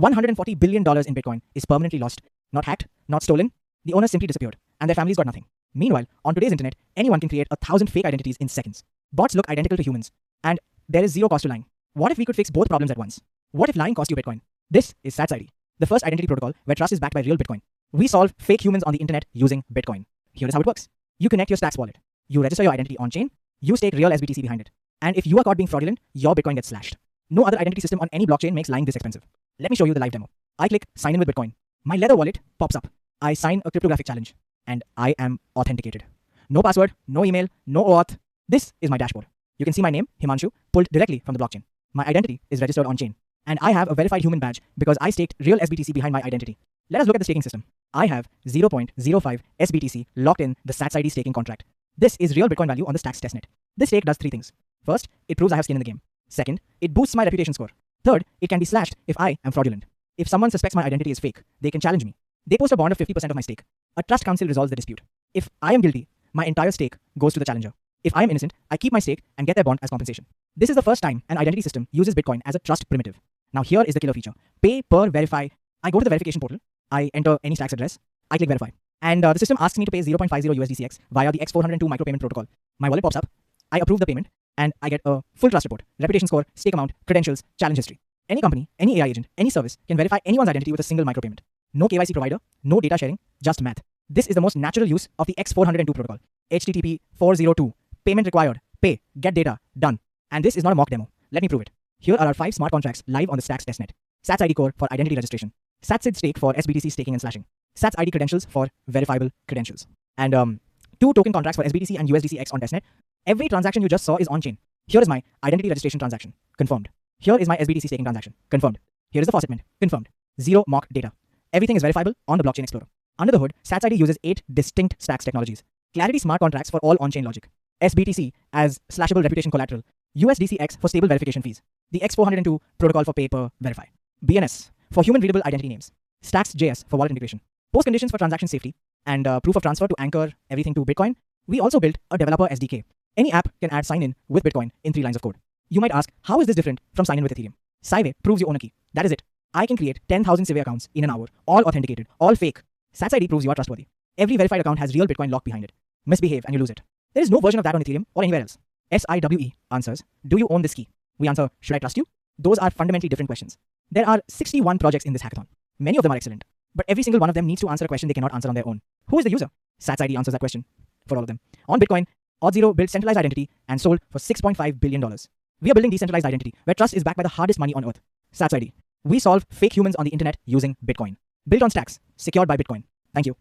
$140 billion in Bitcoin is permanently lost, not hacked, not stolen. The owners simply disappeared, and their families got nothing. Meanwhile, on today's internet, anyone can create 1,000 fake identities in seconds. Bots look identical to humans, and there is zero cost to lying. What if we could fix both problems at once? What if lying cost you Bitcoin? This is SatsID, the first identity protocol where trust is backed by real Bitcoin. We solve fake humans on the internet using Bitcoin. Here is how it works. You connect your Stacks wallet. You register your identity on-chain. You stake real SBTC behind it. And if you are caught being fraudulent, your Bitcoin gets slashed. No other identity system on any blockchain makes lying this expensive. Let me show you the live demo. I click sign in with Bitcoin. My Ledger wallet pops up. I sign a cryptographic challenge. And I am authenticated. No password, no email, no OAuth. This is my dashboard. You can see my name, Himanshu, pulled directly from the blockchain. My identity is registered on-chain. And I have a verified human badge because I staked real SBTC behind my identity. Let us look at the staking system. I have 0.05 SBTC locked in the SatsID staking contract. This is real Bitcoin value on the Stacks testnet. This stake does three things. First, it proves I have skin in the game. Second, it boosts my reputation score. Third, it can be slashed if I am fraudulent. If someone suspects my identity is fake, they can challenge me. They post a bond of 50% of my stake. A trust council resolves the dispute. If I am guilty, my entire stake goes to the challenger. If I am innocent, I keep my stake and get their bond as compensation. This is the first time an identity system uses Bitcoin as a trust primitive. Now here is the killer feature. Pay per verify. I go to the verification portal. I enter any Stacks address. I click verify. And the system asks me to pay 0.50 USDCX via the X402 micropayment protocol. My wallet pops up. I approve the payment and I get a full trust report. Reputation score, stake amount, credentials, challenge history. Any company, any AI agent, any service can verify anyone's identity with a single micropayment. No KYC provider, no data sharing, just math. This is the most natural use of the X402 protocol. HTTP 402. Payment required. Pay. Get data. Done. And this is not a mock demo. Let me prove it. Here are our 5 smart contracts live on the Stacks testnet. SatsID core for identity registration. SatsID stake for SBTC staking and slashing. SatsID credentials for verifiable credentials. And 2 token contracts for SBTC and USDCX on testnet. Every transaction you just saw is on-chain. Here is my identity registration transaction. Confirmed. Here is my SBTC staking transaction. Confirmed. Here is the faucet mint. Confirmed. Zero mock data. Everything is verifiable on the Blockchain Explorer. Under the hood, SatsID uses 8 distinct Stacks technologies. Clarity smart contracts for all on-chain logic. SBTC as slashable reputation collateral. USDCX for stable verification fees. The X402 protocol for pay per verify. BNS for human readable identity names. Stacks.js for wallet integration. Post conditions for transaction safety. And proof of transfer to anchor everything to Bitcoin. We also built a developer SDK. Any app can add sign in with Bitcoin in 3 lines of code. You might ask, how is this different from sign in with Ethereum? Cive proves you own a key. That is it. I can create 10,000 Cive accounts in an hour, all authenticated, all fake. SatsID proves you are trustworthy. Every verified account has real Bitcoin locked behind it. Misbehave and you lose it. There is no version of that on Ethereum or anywhere else. SIWE answers, do you own this key? We answer, should I trust you? Those are fundamentally different questions. There are 61 projects in this hackathon. Many of them are excellent, but every single one of them needs to answer a question they cannot answer on their own. Who is the user? SatsID answers that question for all of them. On Bitcoin, Auth0 built centralized identity and sold for $6.5 billion. We are building decentralized identity, where trust is backed by the hardest money on earth. SatsID. We solve fake humans on the internet using Bitcoin. Built on Stacks, secured by Bitcoin. Thank you.